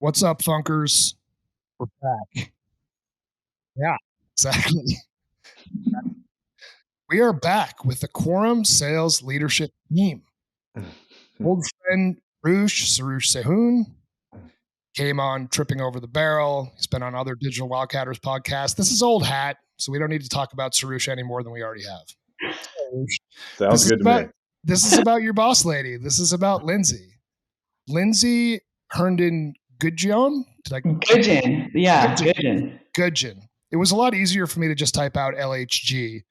What's up, Funkers? We're back. Yeah, exactly. We are back with the Quorum Sales Leadership Team. Old friend Soroosh Seyhoon came on Tripping Over the Barrel. He's been on other Digital Wildcatters podcasts. This is old hat, so we don't need to talk about Soroosh any more than we already have. Sounds good to me. This is about your boss lady. This is about Lindsey. Lindsey Herndon Goodgion. Goodgion. Yeah, Goodgion. Goodgion. It was a lot easier for me to just type out LHG.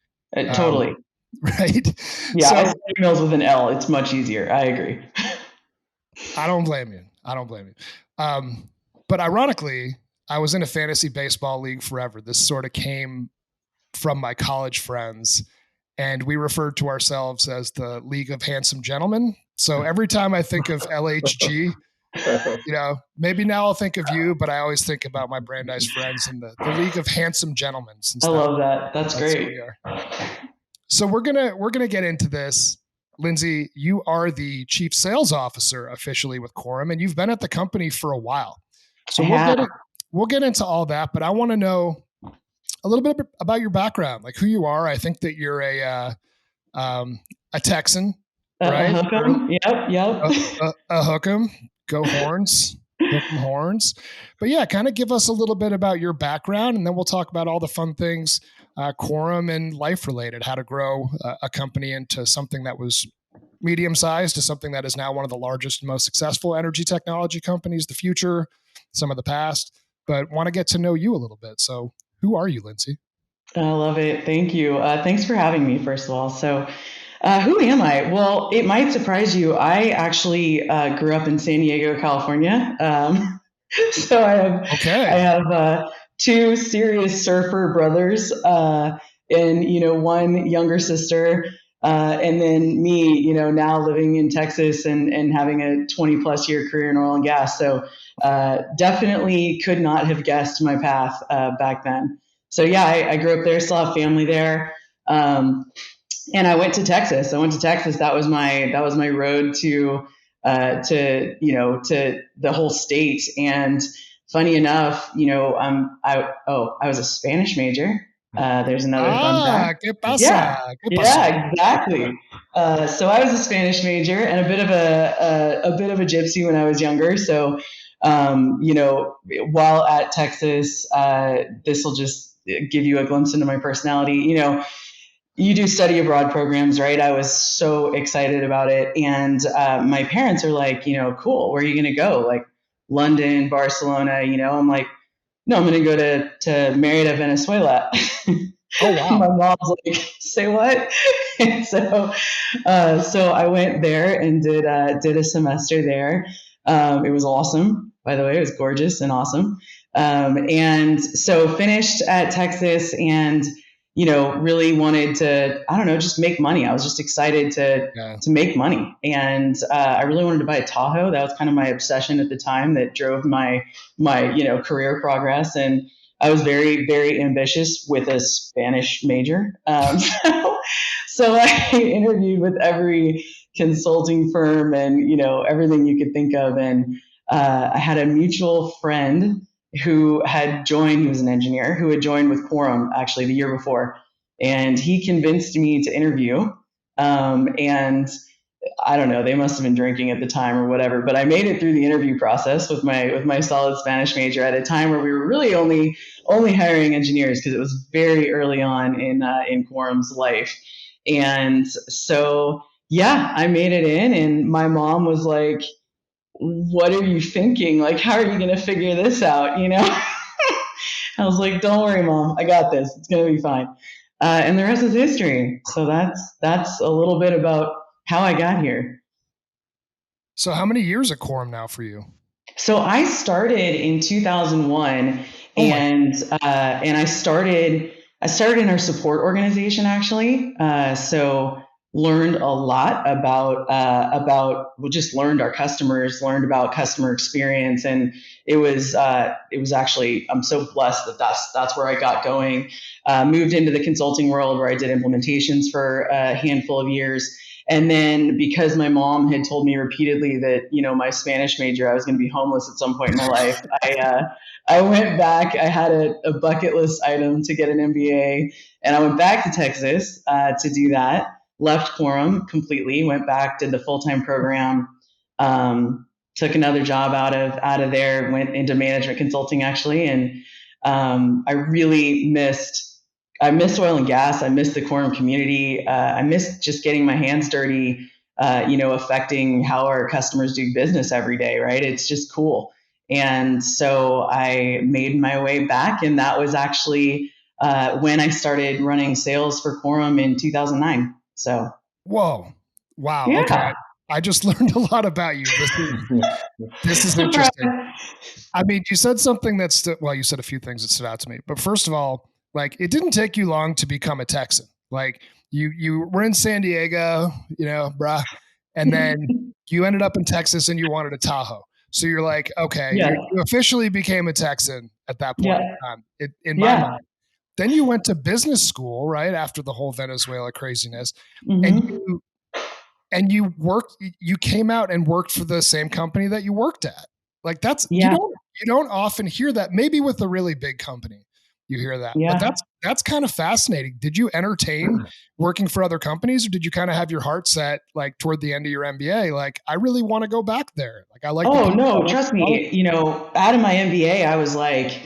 Totally. Right? Yeah, so, I say emails with an L. It's much easier. I agree. I don't blame you. But ironically, I was in a fantasy baseball league forever. This sort of came from my college friends, and we referred to ourselves as the League of Handsome Gentlemen. So every time I think of LHG, maybe now I'll think of you, but I always think about my Brandeis friends and the League of Handsome Gentlemen. I love that. That's great. So we're gonna get into this. Lindsey, you are the chief sales officer officially with Quorum, and you've been at the company for a while. So we'll get into all that, but I want to know a little bit about your background, like who you are. I think that you're a Texan, right? A hook'em. Yep. A hook'em. Go Horns. Hook'em Horns. But yeah, kind of give us a little bit about your background, and then we'll talk about all the fun things, Quorum and life related, how to grow a company into something that was medium sized to something that is now one of the largest and most successful energy technology companies, the future, some of the past, but want to get to know you a little bit. So who are you, Lindsey? I love it. Thank you. Thanks for having me, first of all. So who am I? Well, it might surprise you. I actually grew up in San Diego, California. So I have two serious surfer brothers, and one younger sister, and then me, now living in Texas and having a 20 plus year career in oil and gas. So definitely could not have guessed my path back then. So yeah, I grew up there, still have family there. And I went to Texas. That was my road to the whole state. And funny enough, I was a Spanish major. There's another fun fact. ¿Qué pasa? Yeah, ¿Qué pasa? Yeah, exactly. So I was a Spanish major and a bit of a gypsy when I was younger. So, while at Texas, this will just give you a glimpse into my personality. You do study abroad programs, right? I was so excited about it. And my parents are like, cool, where are you going to go? Like London, Barcelona, I'm like, no, I'm going to go to Merida, Venezuela. Oh, wow. My mom's like, say what? And so I went there and did a semester there. It was awesome, by the way. It was gorgeous and awesome. And so finished at Texas and really wanted to, just make money. I was just excited to make money. And I really wanted to buy a Tahoe. That was kind of my obsession at the time that drove my career progress. And I was very, very ambitious with a Spanish major. So I interviewed with every consulting firm and, everything you could think of. And I had a mutual friend who had joined, he was an engineer, who had joined with Quorum actually the year before. And he convinced me to interview. And I don't know, they must have been drinking at the time or whatever, but I made it through the interview process with my solid Spanish major at a time where we were really only hiring engineers because it was very early on in Quorum's life. And so, yeah, I made it in and my mom was like, what are you thinking? Like, how are you going to figure this out? I was like, don't worry, Mom, I got this. It's going to be fine. And the rest is history. So that's a little bit about how I got here. So how many years at Quorum now for you? So I started in 2001 and I started in our support organization actually. So learned a lot about we just learned our customers, learned about customer experience, and it was actually, I'm so blessed that that's where I got going. Moved into the consulting world where I did implementations for a handful of years, And then because my mom had told me repeatedly that, my Spanish major, I was going to be homeless at some point in my life, I went back. I had a bucket list item to get an MBA, and I went back to Texas to do that. Left Quorum completely, went back, did the full-time program, took another job out of there, went into management consulting actually, and I really I missed oil and gas. I missed the Quorum community. I missed just getting my hands dirty, affecting how our customers do business every day, right? It's just cool. And so I made my way back, and that was actually when I started running sales for Quorum in 2009. So. Whoa. Wow. Yeah. Okay. I just learned a lot about you. This is interesting. I mean, you said something you said a few things that stood out to me. But first of all, like, it didn't take you long to become a Texan. Like, you were in San Diego, bruh, and then you ended up in Texas and you wanted a Tahoe. So you're like, okay, you officially became a Texan at that point in time, in my mind. Then you went to business school, right, after the whole Venezuela craziness, and you came out and worked for the same company that you worked at. Like, that's you don't often hear that. Maybe with a really big company you hear that. Yeah. But that's kind of fascinating. Did you entertain working for other companies, or did you kind of have your heart set, like, toward the end of your MBA, like, I really want to go back there? Like, I like no, trust me, out of my MBA, I was like,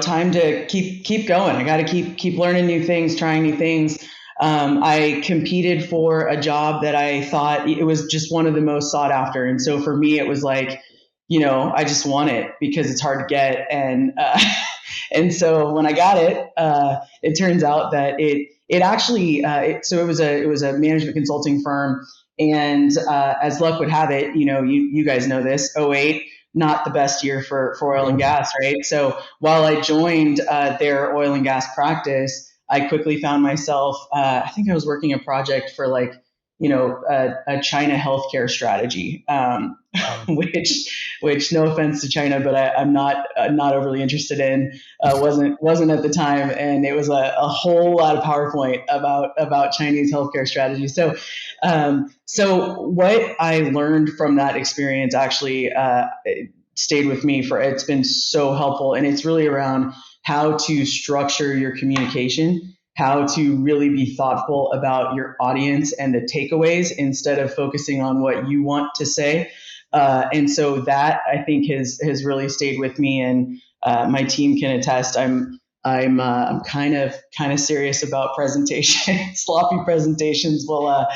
time to keep going. I got to keep learning new things, trying new things. I competed for a job that I thought it was just one of the most sought after. And so for me, it was like, I just want it because it's hard to get. And so when I got it, it turns out that it actually, so it was a management consulting firm. And as luck would have it, you guys know this, 2008, not the best year for oil and gas, right? So while I joined their oil and gas practice, I quickly found myself, I think I was working a project for a China healthcare strategy, which no offense to China, but I'm not overly interested in, wasn't at the time. And it was a whole lot of PowerPoint about Chinese healthcare strategy. So what I learned from that experience actually stayed with me it's been so helpful. And it's really around how to structure your communication, how to really be thoughtful about your audience and the takeaways instead of focusing on what you want to say. And so that, I think, has really stayed with me, and my team can attest. I'm kind of serious about presentation. Sloppy presentations will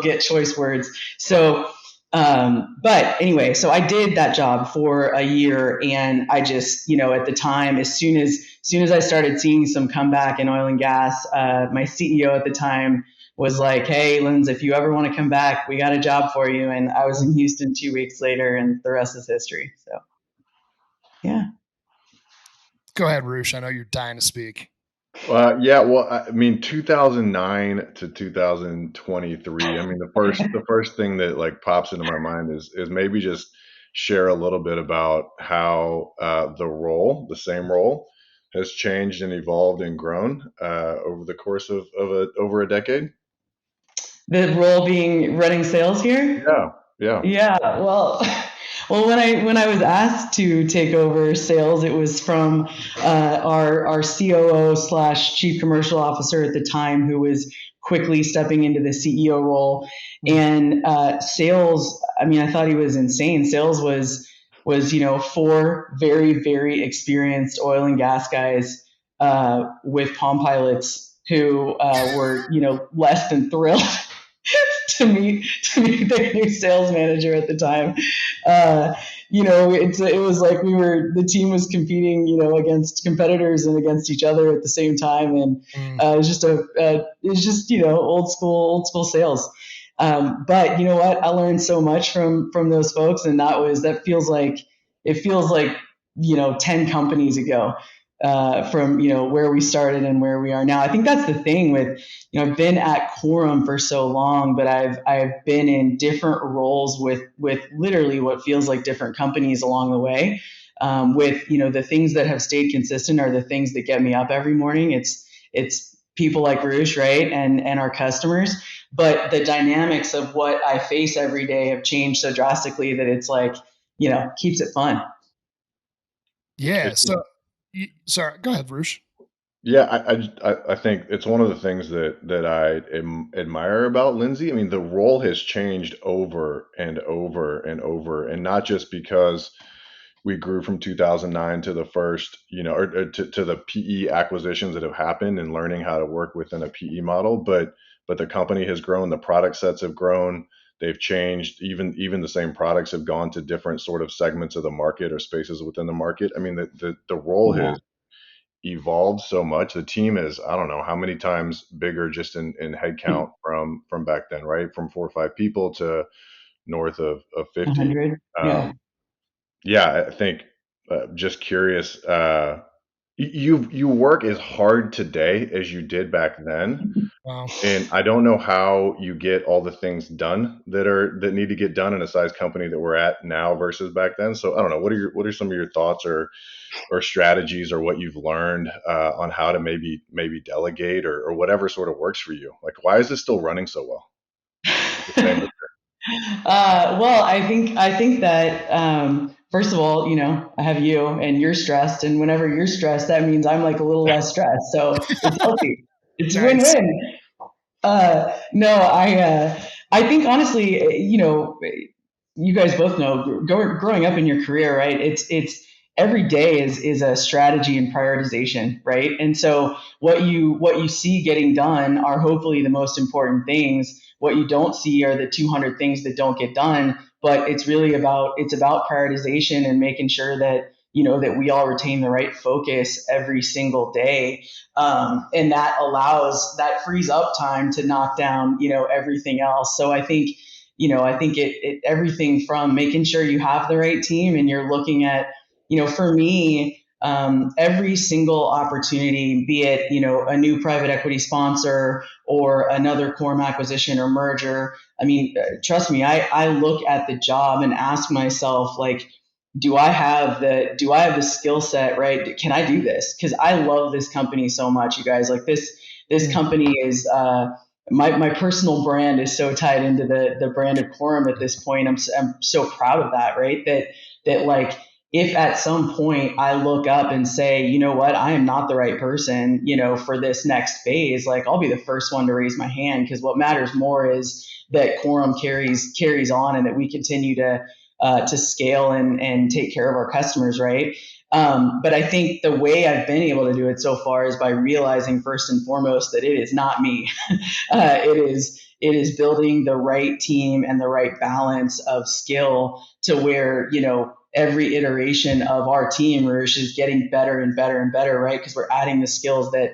get choice words. So, but anyway, so I did that job for a year, and I just, at the time, as soon as I started seeing some comeback in oil and gas, my CEO at the time was like, "Hey, Linz, if you ever want to come back, we got a job for you." And I was in Houston 2 weeks later, and the rest is history. So, yeah. Go ahead, Roosh. I know you're dying to speak. Well, I mean, 2009 to 2023. I mean, the first thing that like pops into my mind is maybe just share a little bit about how the same role, has changed and evolved and grown over the course of over a decade. The role being running sales here? Yeah. Well, when I was asked to take over sales, it was from our COO / chief commercial officer at the time, who was quickly stepping into the CEO role. And sales, I mean, I thought he was insane. Sales was 4 very, very experienced oil and gas guys with Palm Pilots who were less than thrilled to meet their new sales manager at the time. It was like the team was competing, against competitors and against each other at the same time, and it was just old school sales. But you know what? I learned so much from those folks, and it feels like 10 companies ago. From where we started and where we are now. I think that's the thing with I've been at Quorum for so long, but I've been in different roles with literally what feels like different companies along the way. With the things that have stayed consistent are the things that get me up every morning. It's people like Qrush, right, and our customers. But the dynamics of what I face every day have changed so drastically that it's like, keeps it fun. Yeah. So, sorry, go ahead, Roosh. Yeah, I think it's one of the things that I admire about Lindsey. I mean, the role has changed over and over and over, and not just because we grew from 2009 to the first, or to the PE acquisitions that have happened and learning how to work within a PE model, but the company has grown, the product sets have grown, they've changed. Even the same products have gone to different sort of segments of the market or spaces within the market. I mean, the role Yeah. has evolved so much. The team is, I don't know how many times bigger just in headcount from back then, right? From 4 or 5 people to north of 50. 100. Yeah. Yeah, I think just curious. You work as hard today as you did back then, Wow. and I don't know how you get all the things done that need to get done in a size company that we're at now versus back then. So I don't know. What are some of your thoughts or strategies or what you've learned on how to maybe delegate or whatever sort of works for you? Like, why is this still running so well? The same with Well, I think that first of all, I have you and you're stressed, and whenever you're stressed, that means I'm like a little less stressed. So it's healthy. It's a Nice. win-win. No, I think honestly, you guys both know growing up in your career, right? It's every day is a strategy and prioritization, right? And so what you see getting done are hopefully the most important things. What you don't see are the 200 things that don't get done. But it's about prioritization and making sure that that we all retain the right focus every single day, and that frees up time to knock down everything else. So I think it everything from making sure you have the right team, and you're looking at, for me, every single opportunity, be it a new private equity sponsor or another Quorum acquisition or merger. I mean, trust me, I look at the job and ask myself, like, do I have the skill set, right? Can I do this? Because I love this company so much, you guys. Like this company is my personal brand is so tied into the brand of Quorum at this point. I'm so proud of that, right? That like, if at some point I look up and say, you know what, I am not the right person, for this next phase, like, I'll be the first one to raise my hand, because what matters more is that Quorum carries on, and that we continue to scale and take care of our customers, right? But I think the way I've been able to do it so far is by realizing first and foremost that it is not me. It is building the right team and the right balance of skill to where every iteration of our team, Rush, is getting better and better and better, right? Because we're adding the skills that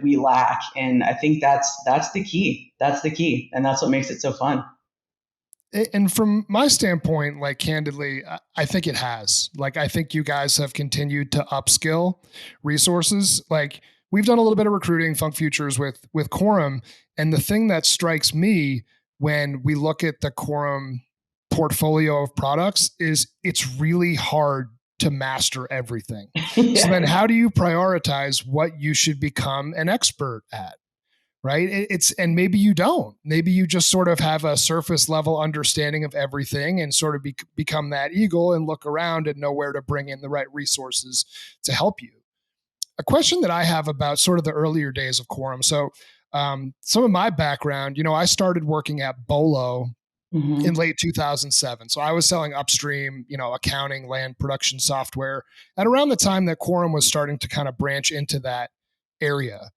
we lack, and I think that's the key. That's the key, and that's what makes it so fun. And from my standpoint, like, candidly, I think it has. Like, I think you guys have continued to upskill resources. Like, we've done a little bit of recruiting, Funk Futures, with Quorum, and the thing that strikes me when we look at the Quorum portfolio of products is it's really hard to master everything. Yeah. So then, how do you prioritize what you should become an expert at? Right. And maybe you don't. Maybe you just sort of have a surface level understanding of everything and sort of become that eagle and look around and know where to bring in the right resources to help you. A question that I have about sort of the earlier days of Quorum. So some of my background, I started working at Bolo in late 2007. So I was selling upstream, accounting, land production software at around the time that Quorum was starting to kind of branch into that area.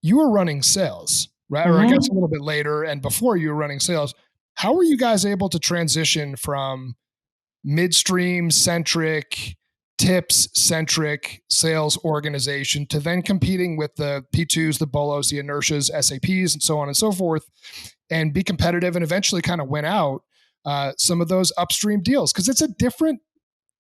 You were running sales, right? Or I guess a little bit later, and before you were running sales. How were you guys able to transition from midstream centric, tips centric sales organization to then competing with the P2s, the Bolos, the Inertias, SAPs, and so on and so forth, and be competitive and eventually kind of win out some of those upstream deals? Because it's a different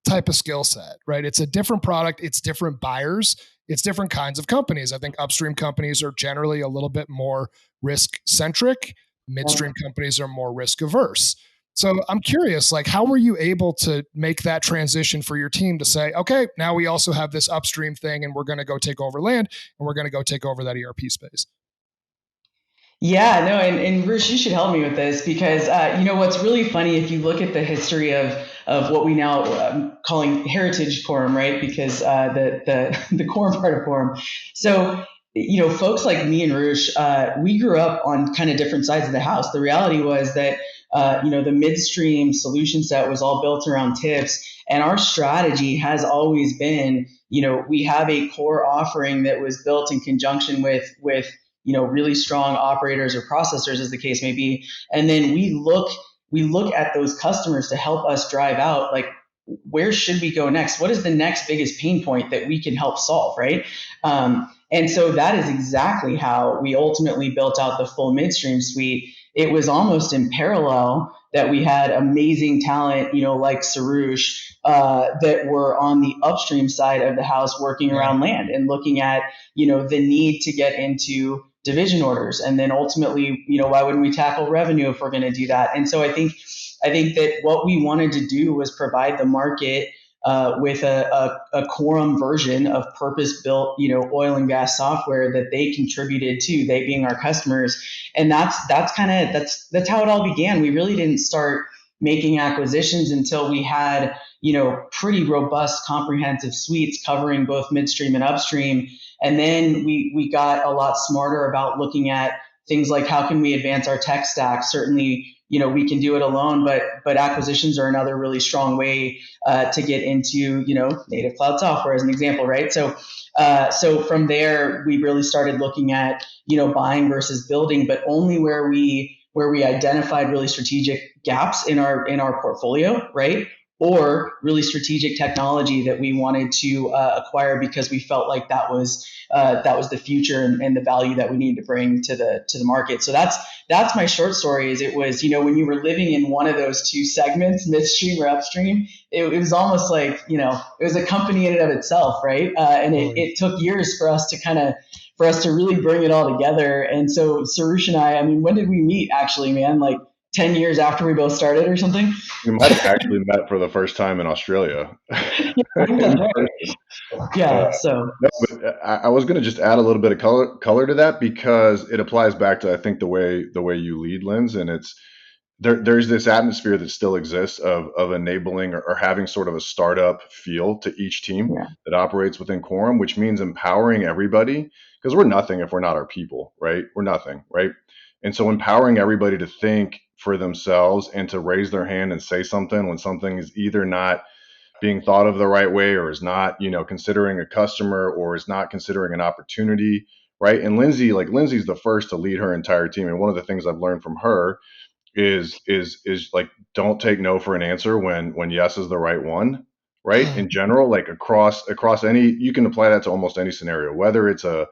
type of skill set, right? It's a different product. It's different buyers. It's different kinds of companies. I think upstream companies are generally a little bit more risk centric. Midstream companies are more risk averse. So I'm curious, like, how were you able to make that transition for your team to say, okay, now we also have this upstream thing and we're going to go take over land and we're going to go take over that ERP space? Yeah, no, and Bruce, you should help me with this because what's really funny if you look at the history of what we now calling heritage Quorum, right? Because the Quorum part of Quorum. So folks like me and Roosh, we grew up on kind of different sides of the house. The reality was that the midstream solution set was all built around tips, and our strategy has always been, we have a core offering that was built in conjunction with really strong operators or processors, as the case may be, and then we look at those customers to help us drive out, like, where should we go next? What is the next biggest pain point that we can help solve, right? And so that is exactly how we ultimately built out the full midstream suite. It was almost in parallel that we had amazing talent, like Soroosh, that were on the upstream side of the house working around land and looking at, the need to get into division orders. And then ultimately, why wouldn't we tackle revenue if we're going to do that? And so I think that what we wanted to do was provide the market with a Quorum version of purpose-built, oil and gas software that they contributed to, they being our customers. And that's how it all began. We really didn't start making acquisitions until we had, pretty robust, comprehensive suites covering both midstream and upstream. And then we got a lot smarter about looking at things like, how can we advance our tech stack? Certainly, we can do it alone, but acquisitions are another really strong way to get into, native cloud software as an example, right? So from there, we really started looking at, buying versus building, but only where we identified really strategic gaps in our portfolio, right? Or really strategic technology that we wanted to acquire because we felt like that was the future and the value that we needed to bring to the market. So that's my short story. Is it was, when you were living in one of those two segments, midstream or upstream, it was almost like, it was a company in and of itself, right? And it took years for us to really bring it all together. And so Soroosh and I mean, when did we meet actually, man? Like 10 years after we both started or something? We might have actually met for the first time in Australia. Yeah. So No, but I was going to just add a little bit of color to that because it applies back to, I think, the way you lead, Linz, and it's there's this atmosphere that still exists of enabling or having sort of a startup feel to each team that operates within Quorum, which means empowering everybody, because we're nothing if we're not our people, right? We're nothing, right? And so empowering everybody to think for themselves and to raise their hand and say something when something is either not being thought of the right way or is not, considering a customer or is not considering an opportunity, right? And Lindsey's the first to lead her entire team. And one of the things I've learned from her is like, don't take no for an answer when yes is the right one, right? In general, like across any, you can apply that to almost any scenario, whether it's a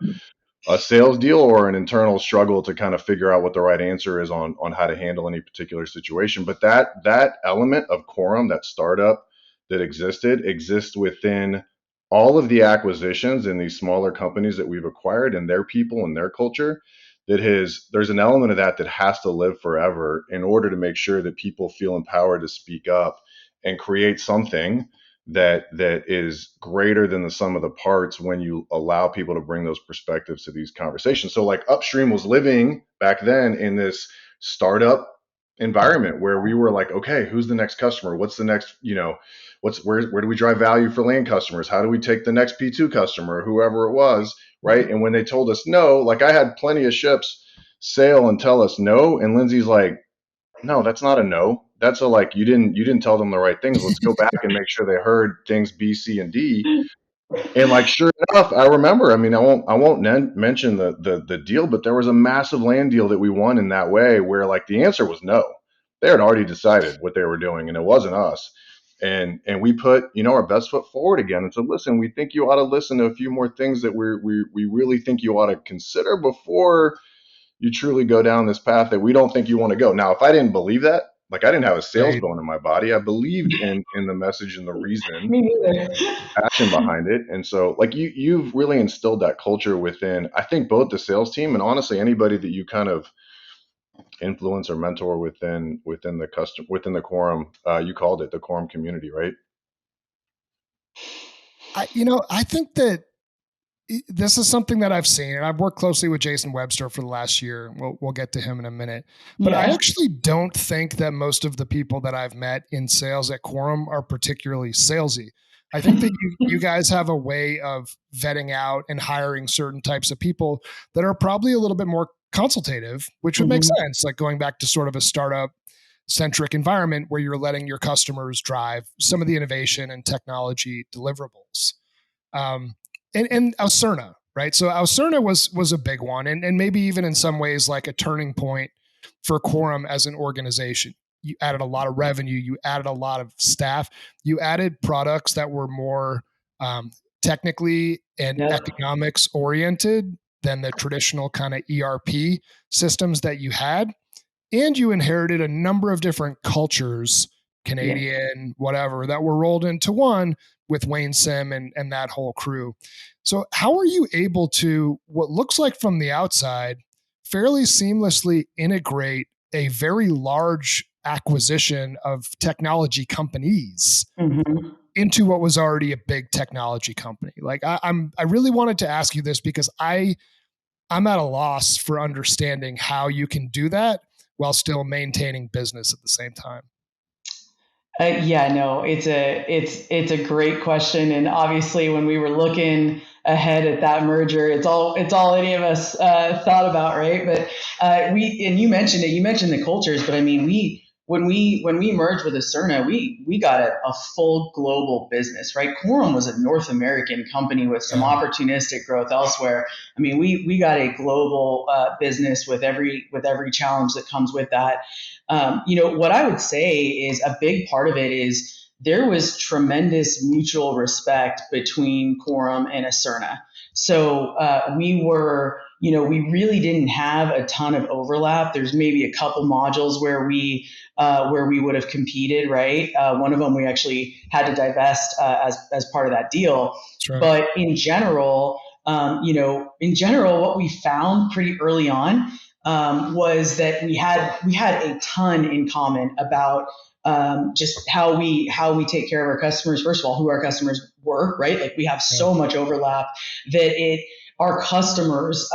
sales deal or an internal struggle to kind of figure out what the right answer is on how to handle any particular situation. But that element of Quorum, that startup that exists within all of the acquisitions in these smaller companies that we've acquired and their people and their culture. There's an element of that has to live forever in order to make sure that people feel empowered to speak up and create something that is greater than the sum of the parts when you allow people to bring those perspectives to these conversations. So like Upstream was living back then in this startup environment where we were like, okay, who's the next customer? What's the next, where do we drive value for land customers? How do we take the next P2 customer, whoever it was, right? And when they told us no, like I had plenty of ships sail and tell us no, and Lindsey's like, no, that's not a no. That's a, like, you didn't tell them the right things. Let's go back and make sure they heard things B, C, and D. And like, sure enough, I remember. I mean, I won't mention the deal, but there was a massive land deal that we won in that way, where like the answer was no. They had already decided what they were doing, and it wasn't us. And we put our best foot forward again and said, listen, we think you ought to listen to a few more things that we really think you ought to consider before you truly go down this path that we don't think you want to go. Now, if I didn't believe that, like I didn't have a sales bone in my body, I believed in the message and the reason, passion behind it. And so like you've really instilled that culture within, I think, both the sales team and honestly anybody that you kind of influence or mentor within the Quorum. You called it the Quorum community, right? I think that this is something that I've seen, and I've worked closely with Jason Webster for the last year. We'll get to him in a minute, but I actually don't think that most of the people that I've met in sales at Quorum are particularly salesy. I think that you guys have a way of vetting out and hiring certain types of people that are probably a little bit more consultative, which would make sense, like going back to sort of a startup centric environment where you're letting your customers drive some of the innovation and technology deliverables. And Aucerna, right? So Aucerna was a big one, and maybe even in some ways like a turning point for Quorum as an organization. You added a lot of revenue, you added a lot of staff, you added products that were more technically and economics oriented than the traditional kind of ERP systems that you had. And you inherited a number of different cultures, Canadian, whatever, that were rolled into one with Wayne Sim and that whole crew. So how are you able to, what looks like from the outside, fairly seamlessly integrate a very large acquisition of technology companies into what was already a big technology company? Like I really wanted to ask you this because I'm at a loss for understanding how you can do that while still maintaining business at the same time. It's a great question, and obviously, when we were looking ahead at that merger, it's all any of us thought about, right? But you mentioned it. You mentioned the cultures, but I mean, when we merged with Aucerna, we got a full global business, right? Quorum was a North American company with some opportunistic growth elsewhere. I mean, we got a global business with every challenge that comes with that. What I would say is a big part of it is there was tremendous mutual respect between Quorum and Aucerna. So we really didn't have a ton of overlap. There's maybe a couple modules where we would have competed, right? One of them we actually had to divest as part of that deal. Right. But in general, what we found pretty early on was that we had a ton in common about just how we take care of our customers. First of all, who our customers were, right? Like we have so much overlap that our customers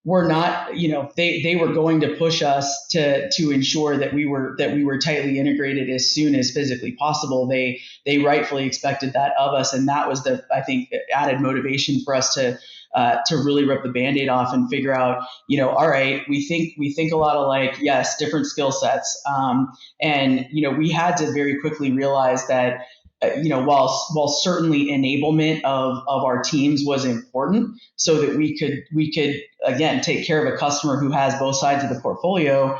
were not, they were going to push us to ensure that we were tightly integrated as soon as physically possible. They rightfully expected that of us, and that was I think added motivation for us to really rip the Band-Aid off and figure out, all right, we think a lot alike, yes, different skill sets. And we had to very quickly realize that, while certainly enablement of our teams was important so that we could again, take care of a customer who has both sides of the portfolio,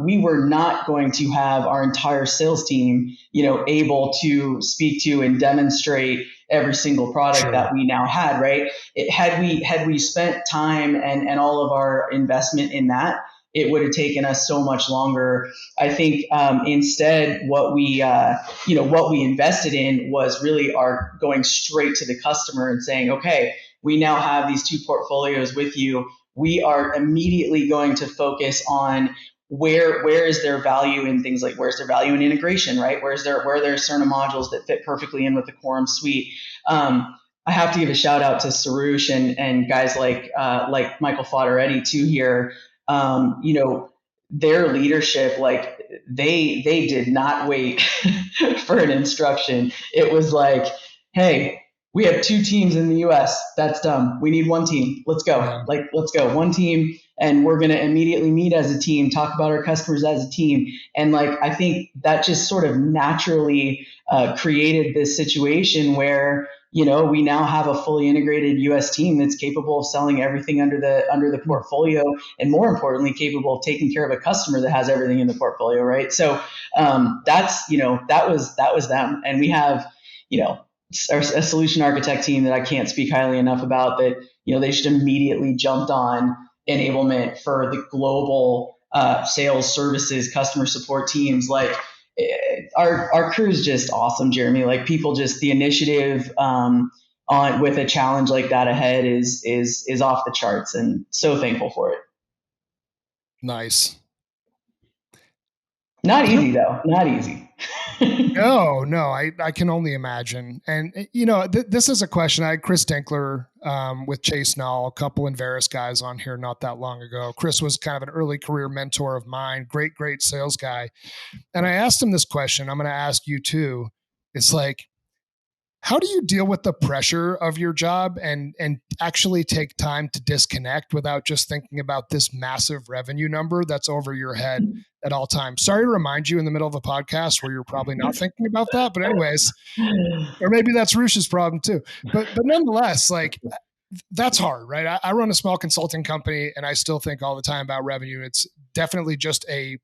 we were not going to have our entire sales team, able to speak to and demonstrate every single product that we now had, right? Had we spent time and all of our investment in that, it would have taken us so much longer. I think instead, what we invested in was really our going straight to the customer and saying, okay, we now have these two portfolios with you. We are immediately going to focus on where is their value in things like where's their value in integration, right? Where are there certain modules that fit perfectly in with the Quorum suite? I have to give a shout out to Soroosh and guys like Michael Fodderetti too here. Their leadership, like they did not wait for an instruction. It was like, hey, we have two teams in the US. That's dumb. We need one team. Let's go. Yeah. Let's go. One team. And we're going to immediately meet as a team, talk about our customers as a team. And I think that just sort of naturally created this situation where, we now have a fully integrated US team that's capable of selling everything under the portfolio, and more importantly, capable of taking care of a customer that has everything in the portfolio, right? So that was them. And we have, a solution architect team that I can't speak highly enough about, that, they just immediately jumped on enablement for the global sales, services, customer support teams. Our crew is just awesome, Jeremy. Like people, just the initiative on with a challenge like that ahead is off the charts, and so thankful for it. Nice. Not easy though. Not easy. No, I can only imagine. And this is a question. I had Chris Dinkler with Chase Null, a couple Inveris guys on here not that long ago. Chris was kind of an early career mentor of mine, great sales guy. And I asked him this question. I'm going to ask you too. It's like, how do you deal with the pressure of your job and actually take time to disconnect without just thinking about this massive revenue number that's over your head at all times? Sorry to remind you in the middle of a podcast where you're probably not thinking about that, but anyways, or maybe that's Roosh's problem too. But nonetheless, like that's hard, right? I run a small consulting company and I still think all the time about revenue. It's definitely just a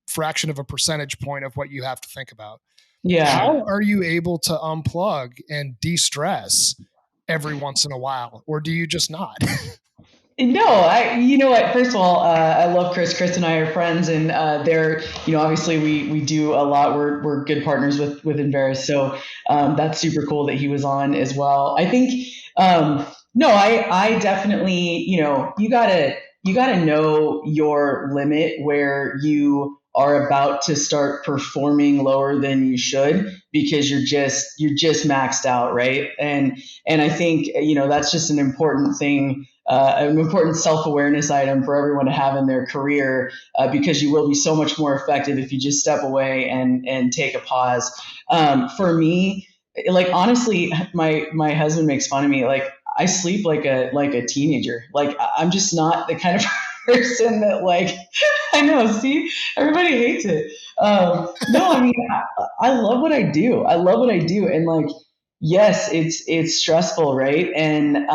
fraction of a percentage point of what you have to think about. Yeah. How are you able to unplug and de-stress every once in a while, or do you just not? No, you know what? First of all, I love Chris. Chris and I are friends, and they're, obviously we do a lot. We're good partners with Inveris, so that's super cool that he was on as well. I think, no, I definitely, you gotta know your limit where you are about to start performing lower than you should because you're just maxed out, right? And I think that's just an important thing. An important self-awareness item for everyone to have in their career, because you will be so much more effective if you just step away and take a pause. For me, like honestly, my husband makes fun of me. Like I sleep like a teenager. Like I'm just not the kind of person that I know. See, everybody hates it. No, I mean I love what I do. I love what I do, and yes, it's stressful, right? And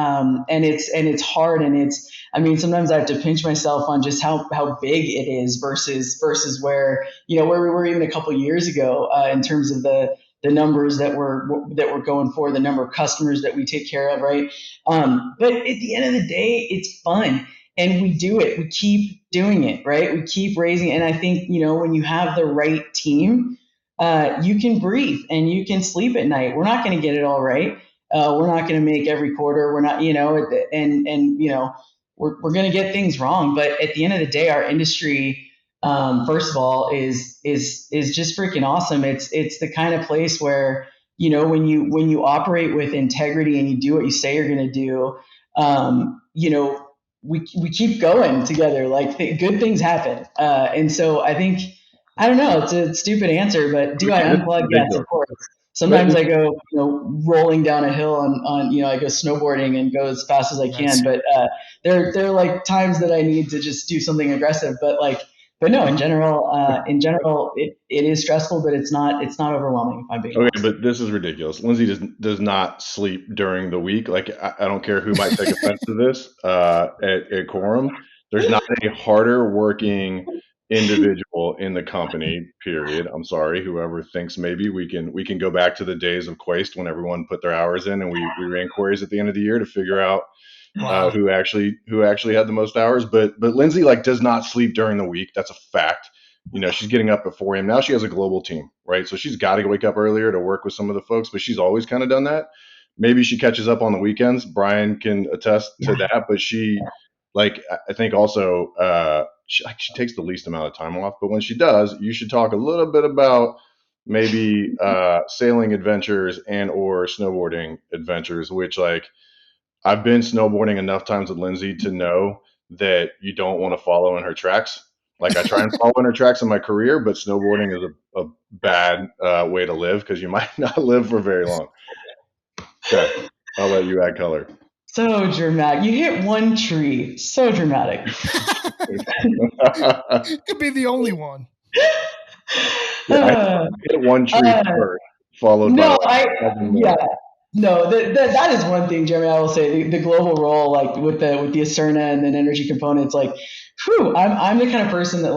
it's hard, and I mean, sometimes I have to pinch myself on just how big it is versus where where we were even a couple of years ago, in terms of the numbers that we're going for, the number of customers that we take care of, right? But at the end of the day, it's fun. And we do it. We keep doing it, right? We keep raising. And I think, when you have the right team, you can breathe and you can sleep at night. We're not going to get it all right. We're not going to make every quarter. We're not, we're going to get things wrong. But at the end of the day, our industry, first of all, is just freaking awesome. It's the kind of place where, when you operate with integrity and you do what you say you're going to do, we keep going together. Like good things happen. And so I think, I don't know, it's a stupid answer, but do I unplug? Yes, of course. Sometimes I go, rolling down a hill on, I go snowboarding and go as fast as I can. But there are like times that I need to just do something aggressive. But no, in general, it is stressful, but it's not overwhelming, if I'm being honest. But this is ridiculous. Lindsey does not sleep during the week. Like I don't care who might take offense to this at Quorum. There's not a harder working individual in the company. Period. I'm sorry, whoever thinks maybe we can go back to the days of Quaist when everyone put their hours in and we ran queries at the end of the year to figure out who actually had the most hours. But Lindsey does not sleep during the week. That's a fact. She's getting up at 4 a.m. Now she has a global team, right? So she's got to wake up earlier to work with some of the folks, but she's always kind of done that. Maybe she catches up on the weekends. Brian can attest to that, but she, I think also, she takes the least amount of time off. But when she does, you should talk a little bit about maybe sailing adventures and or snowboarding adventures, which I've been snowboarding enough times with Lindsey to know that you don't want to follow in her tracks. I try and follow in her tracks in my career, but snowboarding is a bad way to live because you might not live for very long. Okay, I'll let you add color. So dramatic. You hit one tree. So dramatic. Could be the only one. I hit one tree first, followed by No, that is one thing, Jeremy. I will say the global role, with the Acerna and then energy components, I'm the kind of person that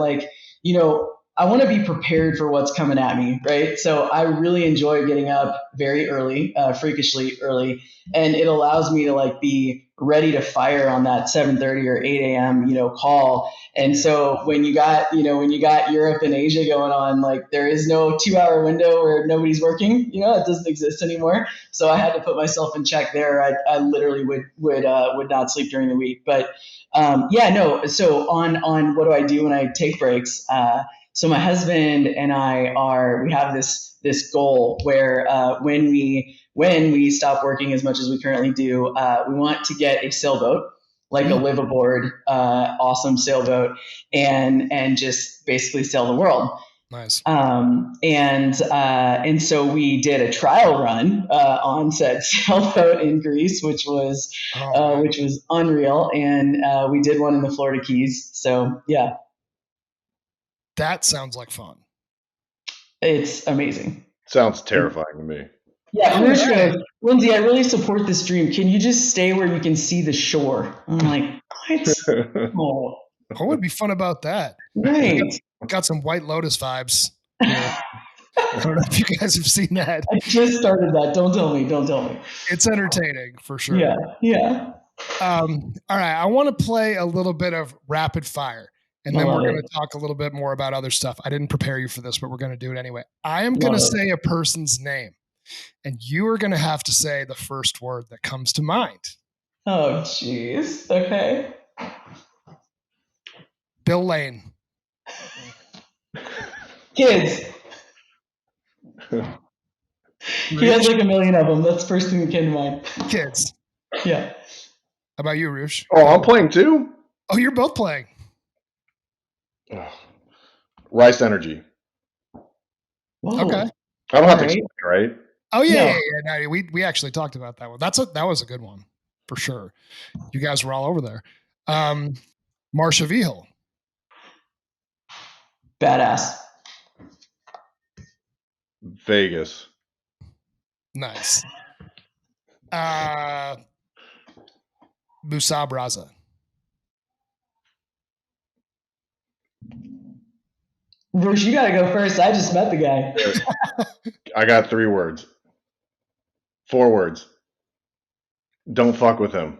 I want to be prepared for what's coming at me, right? So I really enjoy getting up very early, freakishly early, and it allows me to be ready to fire on that 7:30 or 8 a.m. Call. And so when you got Europe and Asia going on, like there is no 2-hour window where nobody's working. It doesn't exist anymore. So I had to put myself in check there. I literally would not sleep during the week. But So on what do I do when I take breaks? So my husband and we have this goal where when we stop working as much as we currently do, we want to get a sailboat, like a liveaboard, awesome sailboat, and just basically sail the world. Nice. And so we did a trial run on said sailboat in Greece, which was unreal, and we did one in the Florida Keys. So yeah, that sounds like fun. It's amazing. Sounds terrifying to me. Yeah, Lindsey, I really support this dream. Can you just stay where you can see the shore? I'm like, what? What would be fun about that? Right. Got some White Lotus vibes. Yeah. I don't know if you guys have seen that. I just started that. Don't tell me. It's entertaining for sure. Yeah. All right. I want to play a little bit of rapid fire, and then we're going to talk a little bit more about other stuff. I didn't prepare you for this, but we're going to do it anyway. I am going to say a person's name, and you are going to have to say the first word that comes to mind. Oh, jeez. Okay. Bill Lane. Kids. He has like a million of them. That's the first thing that came to mind. Kids. Yeah. How about you, Roosh? Oh, I'm playing too? Oh, you're both playing. Rice Energy. Whoa. Okay. I don't have to explain, right? Oh, yeah. No, we actually talked about that one. That was a good one, for sure. You guys were all over there. Marsha Vihel. Badass. Vegas. Nice. Musa Braza. Bruce, you got to go first. I just met the guy. I got 3 words. 4 words. Don't fuck with him.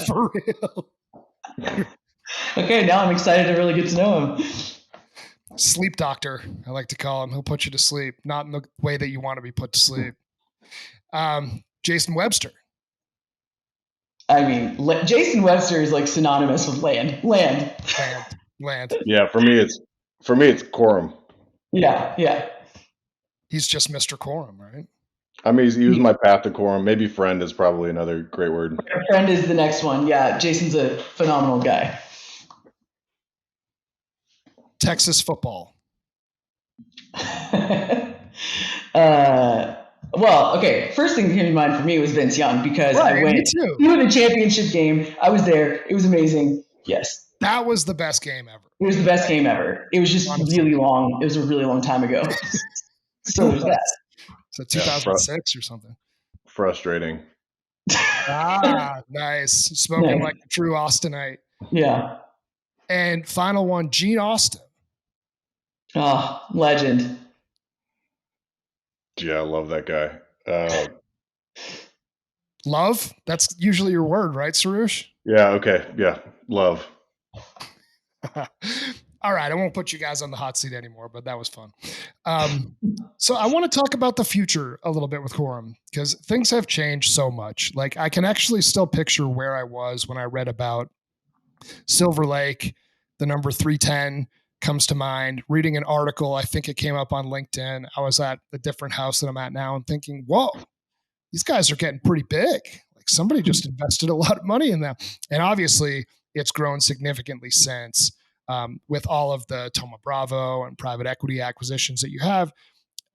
For real. Okay, now I'm excited to really get to know him. Sleep doctor, I like to call him. He'll put you to sleep, not in the way that you want to be put to sleep. Jason Webster. I mean, Jason Webster is like synonymous with land. Yeah, for me it's Quorum. Yeah. He's just Mr. Quorum, right? I mean, he was my path to Quorum. Maybe friend is probably another great word. Friend is the next one. Yeah, Jason's a phenomenal guy. Texas football. Well, okay. First thing that came to mind for me was Vince Young because I went to the championship game. I was there. It was amazing. Yes. That was the best game ever. It was the best game ever. It was just really long. It was a really long time ago. So there's that. So 2006 or something. Frustrating. Nice. Spoken like a true Austinite. Yeah. And final one, Gene Austin. Oh, legend. Yeah, I love that guy. Love? That's usually your word, right, Soroosh? Yeah, okay. Yeah, love. All right, I won't put you guys on the hot seat anymore, but that was fun. So I want to talk about the future a little bit with Quorum because things have changed so much. Like I can actually still picture where I was when I read about Silver Lake. The number 310 comes to mind. Reading an article, I think it came up on LinkedIn. I was at a different house that I'm at now and thinking, whoa, these guys are getting pretty big. Like somebody just invested a lot of money in them. And obviously it's grown significantly since with all of the Thoma Bravo and private equity acquisitions that you have.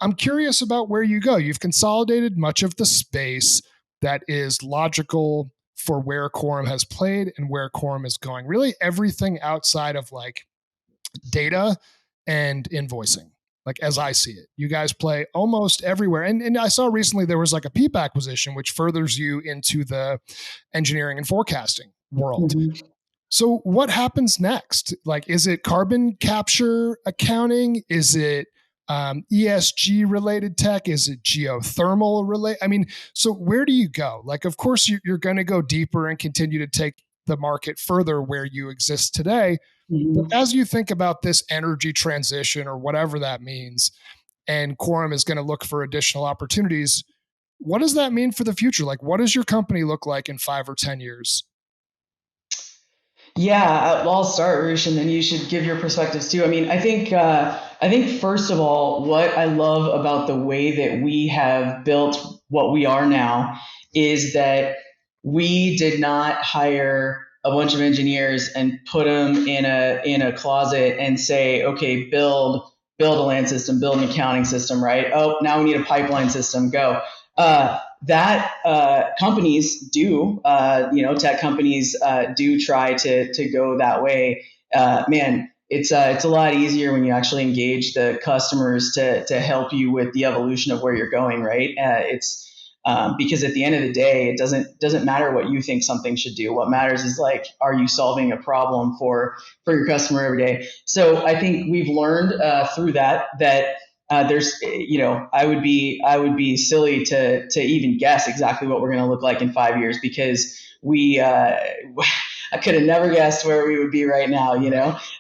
I'm curious about where you go. You've consolidated much of the space that is logical for where Quorum has played and where Quorum is going. Really everything outside of like data and invoicing, like as I see it. You guys play almost everywhere. And I saw recently there was like a PEEP acquisition, which furthers you into the engineering and forecasting world. Mm-hmm. So what happens next? Like, is it carbon capture accounting? Is it ESG related tech? Is it geothermal related? I mean, so where do you go? Like, of course, you're going to go deeper and continue to take the market further where you exist today. But as you think about this energy transition or whatever that means, and Quorum is going to look for additional opportunities, what does that mean for the future? Like, what does your company look like in 5 or 10 years? Yeah, I'll start, Roosh, and then you should give your perspectives too. I mean, I think first of all, what I love about the way that we have built what we are now is that we did not hire a bunch of engineers and put them in a closet and say, okay, build a land system, build an accounting system, right? Oh, now we need a pipeline system, go. That companies do, tech companies do try to go that way. Man, it's a lot easier when you actually engage the customers to help you with the evolution of where you're going, right? It's because at the end of the day, it doesn't matter what you think something should do. What matters is like, are you solving a problem for your customer every day? So I think we've learned through that there's, I would be silly to even guess exactly what we're going to look like in 5 years, because I could have never guessed where we would be right now,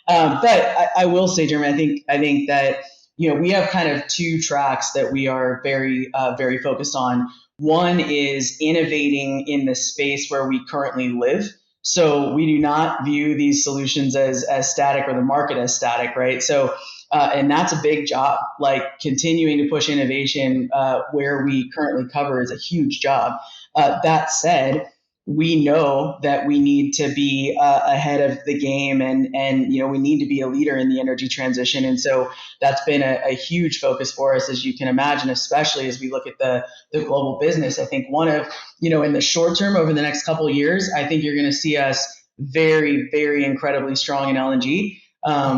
but I will say, Jeremy, I think that, we have kind of two tracks that we are very, very focused on. One is innovating in the space where we currently live. So we do not view these solutions as static or the market as static, right? So and that's a big job. Like continuing to push innovation where we currently cover is a huge job. That said, we know that we need to be ahead of the game, and we need to be a leader in the energy transition. And so that's been a huge focus for us, as you can imagine, especially as we look at the global business. I think one of, in the short term, over the next couple of years, I think you're going to see us very, very incredibly strong in LNG.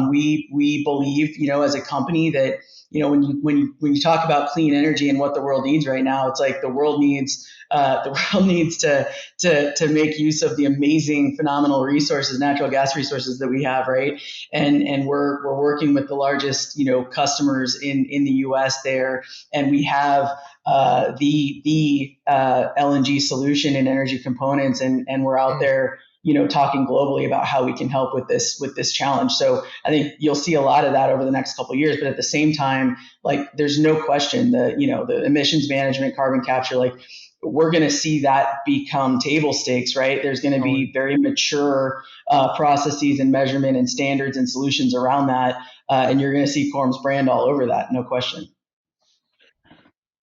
We believe, as a company that, when you talk about clean energy and what the world needs right now, it's like the world needs to make use of the amazing, phenomenal resources, natural gas resources that we have, right? And we're working with the largest, customers in the U.S. there, and we have the LNG solution and energy components, and we're out there, talking globally about how we can help with this challenge. So I think you'll see a lot of that over the next couple of years. But at the same time, like there's no question the emissions management, carbon capture, like we're going to see that become table stakes, right? There's going to be very mature processes and measurement and standards and solutions around that, and you're going to see Quorum's brand all over that, no question.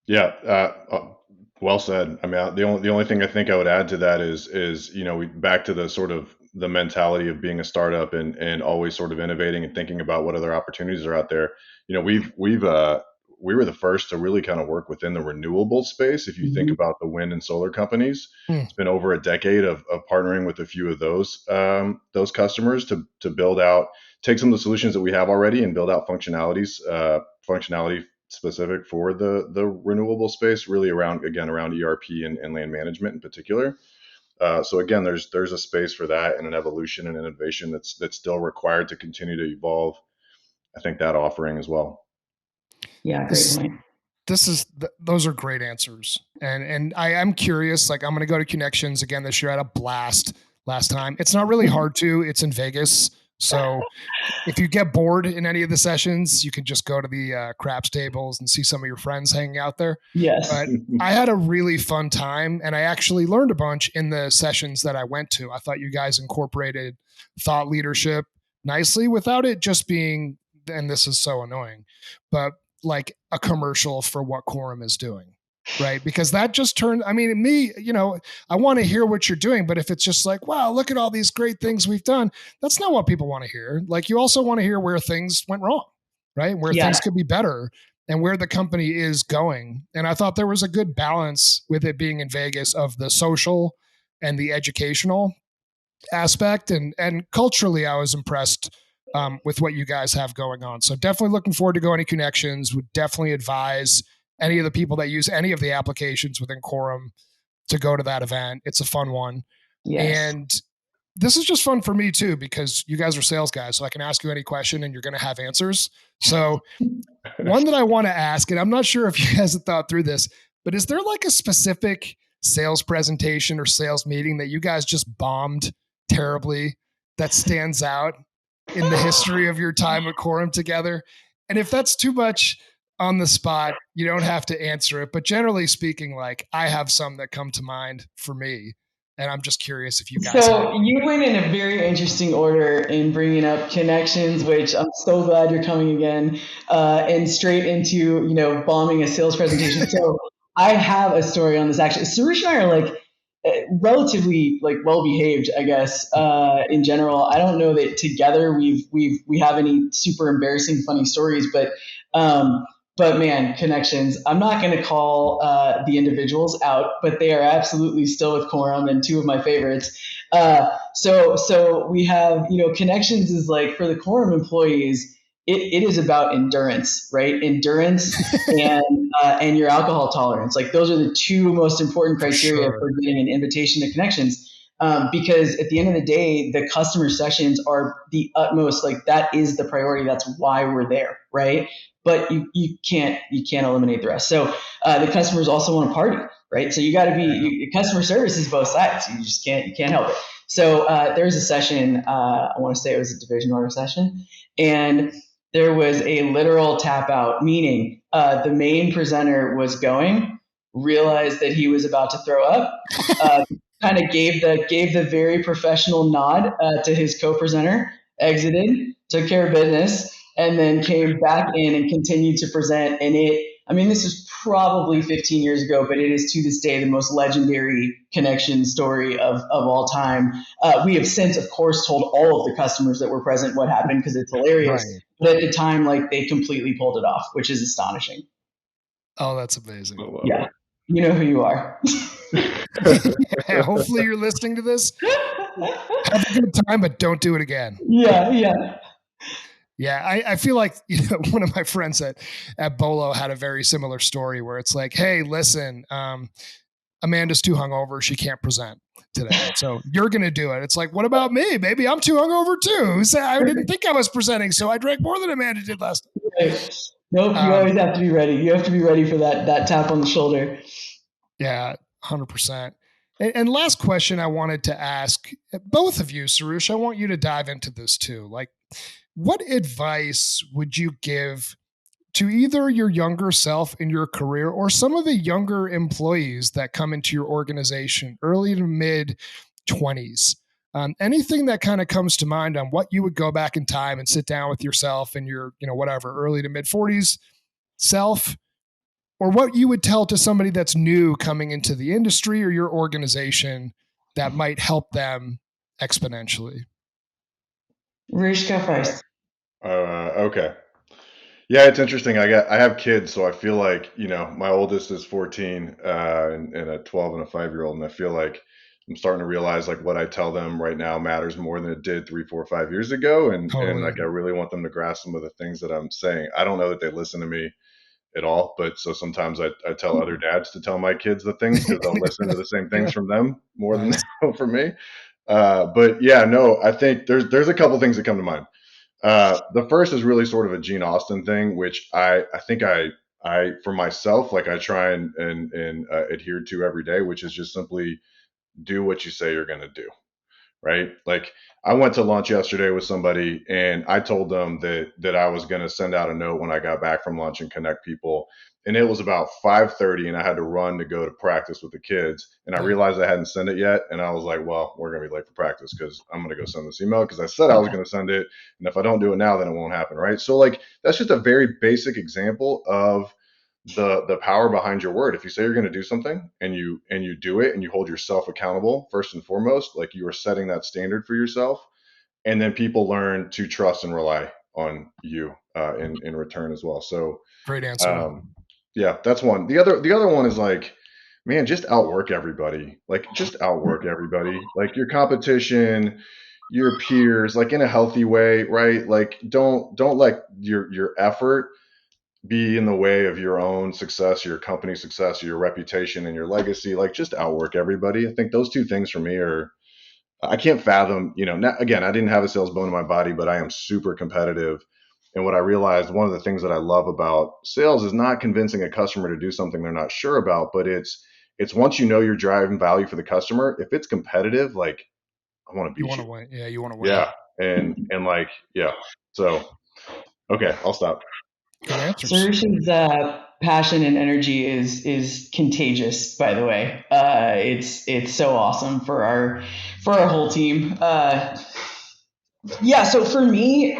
Yeah, well said. I mean, the only thing I think I would add to that is we back to the sort of the mentality of being a startup and always sort of innovating and thinking about what other opportunities are out there. We were the first to really kind of work within the renewable space. If you think about the wind and solar companies, it's been over a decade of partnering with a few of those customers to build out, take some of the solutions that we have already and build out functionality specific for the renewable space, really around ERP and land management in particular. So again, there's a space for that and an evolution and innovation that's still required to continue to evolve. I think that offering as well. Yeah, great point. Those are great answers. And I am curious, like I'm going to go to Connections again this year. I had a blast last time. It's not really hard to, it's in Vegas. So if you get bored in any of the sessions, you can just go to the craps tables and see some of your friends hanging out there. Yes. But I had a really fun time, and I actually learned a bunch in the sessions that I went to. I thought you guys incorporated thought leadership nicely without it just being, and this is so annoying, but like a commercial for what Quorum is doing. Right. Because that just turned, I mean, I want to hear what you're doing, but if it's just like, wow, look at all these great things we've done, that's not what people want to hear. Like you also want to hear where things went wrong, right? Where things could be better and where the company is going. And I thought there was a good balance with it being in Vegas of the social and the educational aspect. And culturally, I was impressed with what you guys have going on. So definitely looking forward to going to Connections. Would definitely advise any of the people that use any of the applications within Quorum to go to that event. It's a fun one. Yes. And this is just fun for me too, because you guys are sales guys, so I can ask you any question and you're going to have answers. So one that I want to ask, and I'm not sure if you guys have thought through this, but is there like a specific sales presentation or sales meeting that you guys just bombed terribly that stands out in the history of your time at Quorum together? And if that's too much on the spot, you don't have to answer it. But generally speaking, like I have some that come to mind for me. And I'm just curious if you guys. So you went in a very interesting order in bringing up connections, which I'm so glad you're coming again, and straight into bombing a sales presentation. So I have a story on this actually. Soroosh and I are like relatively like well behaved, I guess, in general. I don't know that together we have any super embarrassing funny stories, but man, connections. I'm not going to call the individuals out, but they are absolutely still with Quorum and two of my favorites. So we have, connections is like for the Quorum employees, it is about endurance, right? Endurance and your alcohol tolerance. Like those are the two most important criteria for getting an invitation to connections. Because at the end of the day, the customer sessions are the utmost, like that is the priority. That's why we're there, right? But you can't eliminate the rest. So the customers also want to party, right? So you got to be customer service is both sides. You just can't help it. So there was a session. I want to say it was a division order session, and there was a literal tap out. Meaning the main presenter was going, realized that he was about to throw up. Kind of gave the very professional nod to his co-presenter, exited, took care of business, and then came back in and continued to present. And this is probably 15 years ago, but it is to this day the most legendary connection story of all time. We have since, of course, told all of the customers that were present what happened because it's hilarious. Right. But at the time, like they completely pulled it off, which is astonishing. Oh, that's amazing. Yeah. You know who you are. Yeah, hopefully you're listening to this. Have a good time, but don't do it again. Yeah. Yeah, I feel like one of my friends at Bolo had a very similar story where it's like, hey, listen, Amanda's too hungover. She can't present today. So you're going to do it. It's like, what about me? Maybe I'm too hungover too. I didn't think I was presenting, so I drank more than Amanda did last night. Right. Nope, you always have to be ready. You have to be ready for that tap on the shoulder. Yeah, 100%. And last question I wanted to ask both of you, Soroosh, I want you to dive into this too. Like, what advice would you give to either your younger self in your career or some of the younger employees that come into your organization, early to mid 20s? Anything that kind of comes to mind on what you would go back in time and sit down with yourself and your, whatever, early to mid 40s self, or what you would tell to somebody that's new coming into the industry or your organization that might help them exponentially? Roosh, go first. Okay. Yeah, it's interesting. I have kids, so I feel like, my oldest is 14 and a 12 and a 5-year-old. And I feel like I'm starting to realize like what I tell them right now matters more than it did 3, 4, 5 years ago. And like, I really want them to grasp some of the things that I'm saying. I don't know that they listen to me at all, but so sometimes I tell other dads to tell my kids the things because they'll listen to the same things from them more than they will from me. But yeah, no, I think there's a couple things that come to mind. The first is really sort of a Gene Austen thing, which I think I for myself, like I try and adhere to every day, which is just simply do what you say you're going to do. Right. Like I went to lunch yesterday with somebody and I told them that I was going to send out a note when I got back from lunch and connect people. And it was about 5:30 and I had to run to go to practice with the kids. And I realized I hadn't sent it yet. And I was like, well, we're going to be late for practice because I'm going to go send this email because I said I was going to send it. And if I don't do it now, then it won't happen. Right. So like, that's just a very basic example of the power behind your word. If you say you're going to do something and you do it and you hold yourself accountable first and foremost, like you are setting that standard for yourself, and then people learn to trust and rely on you in return as well. So great answer. Yeah, that's one. The other one is like, man, just outwork everybody. Like just outwork everybody. Like your competition, your peers, like in a healthy way, right? Like don't let your effort be in the way of your own success, your company's success, your reputation and your legacy. Like just outwork everybody. I think those two things for me are I can't fathom, again, I didn't have a sales bone in my body, but I am super competitive. And what I realized, one of the things that I love about sales is not convincing a customer to do something they're not sure about, but it's once you know you're driving value for the customer, if it's competitive, like I want to You beat want to you. win. Yeah, you want to win. Yeah. And like, yeah. So, okay, I'll stop. Good answers. Soroosh's passion and energy is contagious. By the way, it's so awesome for our whole team. Yeah. So for me,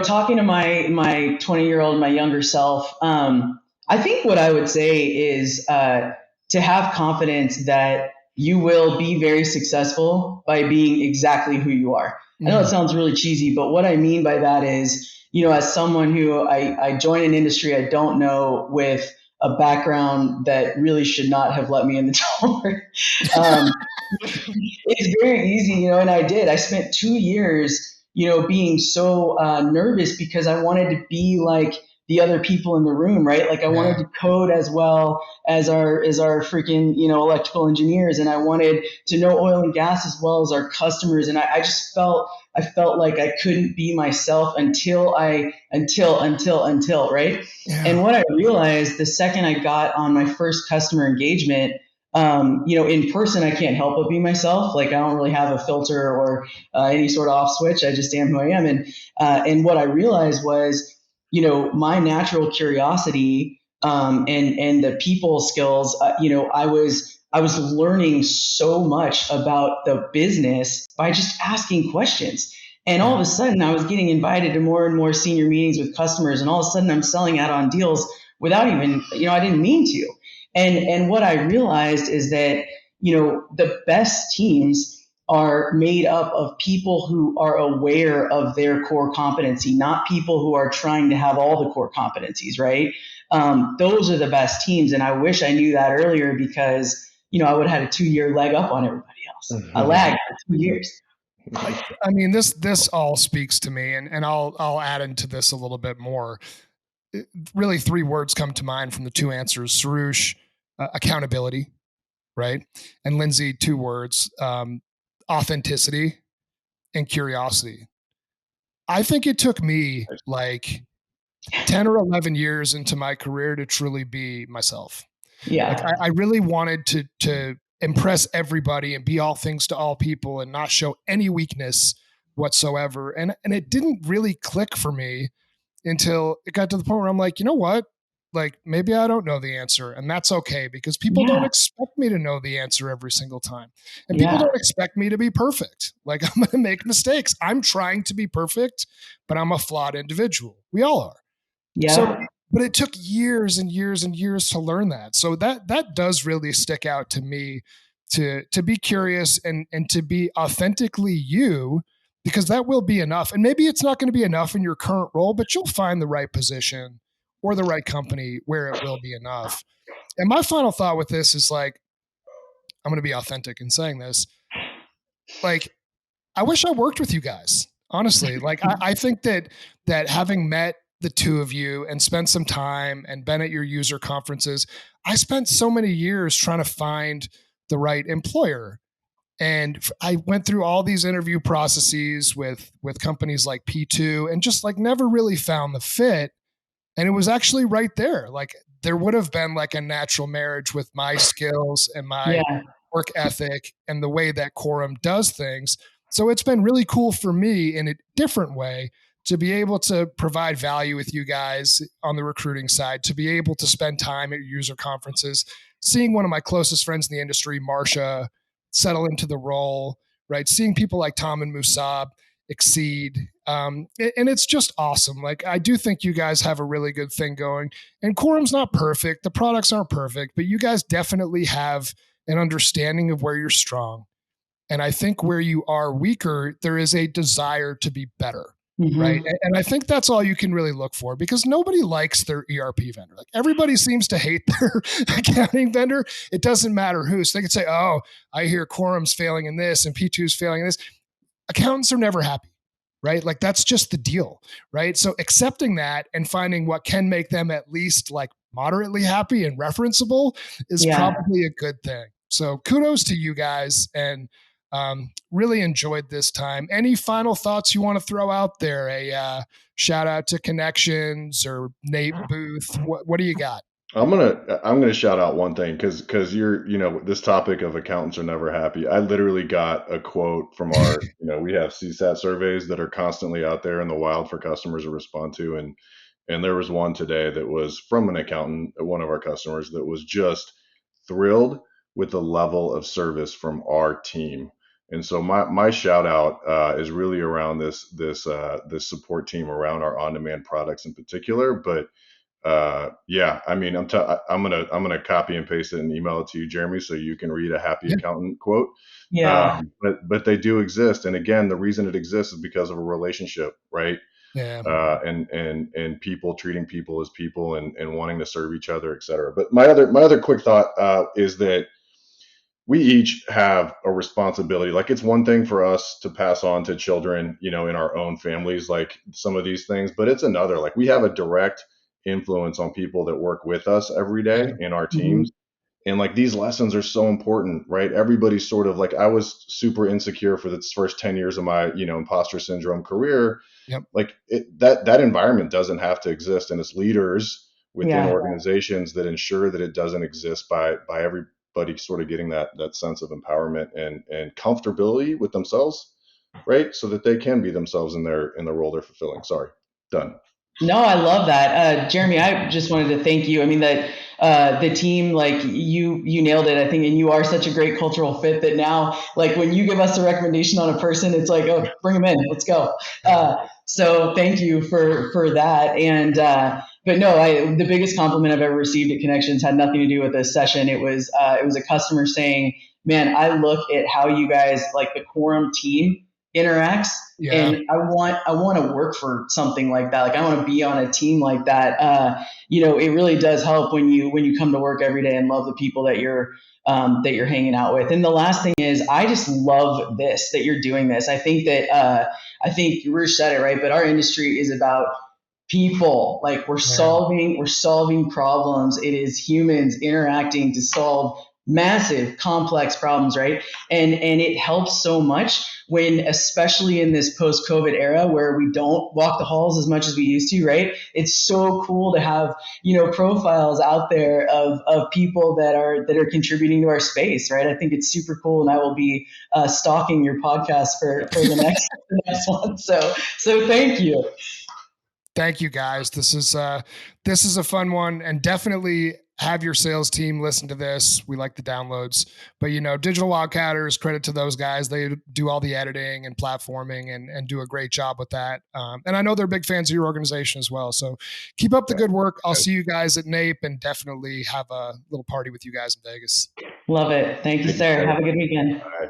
talking to my 20-year-old, my younger self, I think what I would say is to have confidence that you will be very successful by being exactly who you are. I know it sounds really cheesy, but what I mean by that is, as someone who I joined an industry I don't know with a background that really should not have let me in the door. It's very easy, and I did. I spent 2 years, being so nervous because I wanted to be like the other people in the room, right? Like I wanted to code as well as our freaking, electrical engineers, and I wanted to know oil and gas as well as our customers. And I just felt like I couldn't be myself until right? Yeah. And what I realized the second I got on my first customer engagement, in person, I can't help but be myself. Like I don't really have a filter or any sort of off switch. I just am who I am. And what I realized was, my natural curiosity and the people skills. I was learning so much about the business by just asking questions. And all of a sudden, I was getting invited to more and more senior meetings with customers, and all of a sudden, I'm selling out on deals without even, I didn't mean to. And what I realized is that, the best teams are made up of people who are aware of their core competency, not people who are trying to have all the core competencies, right? Those are the best teams. And I wish I knew that earlier because, I would have had a 2-year leg up on everybody else. I lagged for 2 years. I mean, this all speaks to me, and I'll add into this a little bit more. Really, 3 words come to mind from the 2 answers. Soroosh, accountability, right? And Lindsey, 2 words, authenticity and curiosity. I think it took me like 10 or 11 years into my career to truly be myself. Yeah. Like I really wanted to impress everybody and be all things to all people and not show any weakness whatsoever. And it didn't really click for me until it got to the point where I'm like, you know what? Like maybe I don't know the answer, and that's okay because people don't expect me to know the answer every single time. And people don't expect me to be perfect. Like I'm going to make mistakes. I'm trying to be perfect, but I'm a flawed individual. We all are. Yeah. So, but it took years and years and years to learn that. So that does really stick out to me to be curious and to be authentically you, because that will be enough. And maybe it's not going to be enough in your current role, but you'll find the right position or the right company where it will be enough. And my final thought with this is like, I'm going to be authentic in saying this. Like, I wish I worked with you guys, honestly. Like, I think that having met the 2 of you and spent some time and been at your user conferences, I spent so many years trying to find the right employer. And I went through all these interview processes with companies like P2 and just like never really found the fit. And it was actually right there. Like there would have been like a natural marriage with my skills and my work ethic and the way that Quorum does things. So it's been really cool for me in a different way to be able to provide value with you guys on the recruiting side, to be able to spend time at user conferences, seeing one of my closest friends in the industry, Marsha, settle into the role, right? Seeing people like Tom and Musab exceed. And it's just awesome. Like, I do think you guys have a really good thing going. And Quorum's not perfect. The products aren't perfect, but you guys definitely have an understanding of where you're strong. And I think where you are weaker, there is a desire to be better. Right. And I think that's all you can really look for, because nobody likes their ERP vendor. Like everybody seems to hate their accounting vendor. It doesn't matter who. So they could say, oh, I hear Quorum's failing in this and P2's failing in this. Accountants are never happy, right? Like that's just the deal, right? So accepting that and finding what can make them at least like moderately happy and referenceable is probably a good thing. So kudos to you guys. And Really enjoyed this time. Any final thoughts you want to throw out there? A shout out to Connections or Nate Booth. What do you got? I'm gonna shout out one thing because this topic of accountants are never happy. I literally got a quote from our we have CSAT surveys that are constantly out there in the wild for customers to respond to, and there was one today that was from an accountant, one of our customers, that was just thrilled with the level of service from our team. And so my shout out is really around this support team around our on-demand products in particular, but yeah, I mean, I'm gonna copy and paste it and email it to you, Jeremy, so you can read a happy accountant quote. Yeah. But they do exist, and again, the reason it exists is because of a relationship, right? Yeah. And people treating people as people and wanting to serve each other, et cetera. But my other quick thought is that we each have a responsibility. Like, it's one thing for us to pass on to children, in our own families, like some of these things, but it's another, like, we have a direct influence on people that work with us every day in our teams. And like, these lessons are so important, right? Everybody's sort of like, I was super insecure for the first 10 years of my, imposter syndrome career. Yep. Like, that environment doesn't have to exist. And it's leaders within Yeah. organizations that ensure that it doesn't exist by everybody sort of getting that sense of empowerment and comfortability with themselves, right? So that they can be themselves in the role they're fulfilling. Sorry, done. No, I love that. Jeremy, I just wanted to thank you. I mean, that the team, like you nailed it, I think, and you are such a great cultural fit that now, like when you give us a recommendation on a person, it's like, oh, bring them in, let's go. So thank you for that. And but no, the biggest compliment I've ever received at Connections had nothing to do with this session. It was a customer saying, "Man, I look at how you guys, like the Quorum team, interacts, and I want to work for something like that. Like, I want to be on a team like that." It really does help when you come to work every day and love the people that you're hanging out with. And the last thing is, I just love this, that you're doing this. I think Qrush said it right, but our industry is about people. Like, we're solving problems. It is humans interacting to solve massive complex problems, right? And it helps so much when, especially in this post-COVID era where we don't walk the halls as much as we used to, right? It's so cool to have profiles out there of people that are contributing to our space, right? I think it's super cool, and I will be stalking your podcast for the next one. So thank you. Thank you, guys. This is a fun one, and definitely have your sales team listen to this. We like the downloads, but Digital Wildcatters, credit to those guys. They do all the editing and platforming and do a great job with that. And I know they're big fans of your organization as well. So keep up the good work. I'll see you guys at NAPE, and definitely have a little party with you guys in Vegas. Love it. Thank you, sir. Have a good weekend. All right.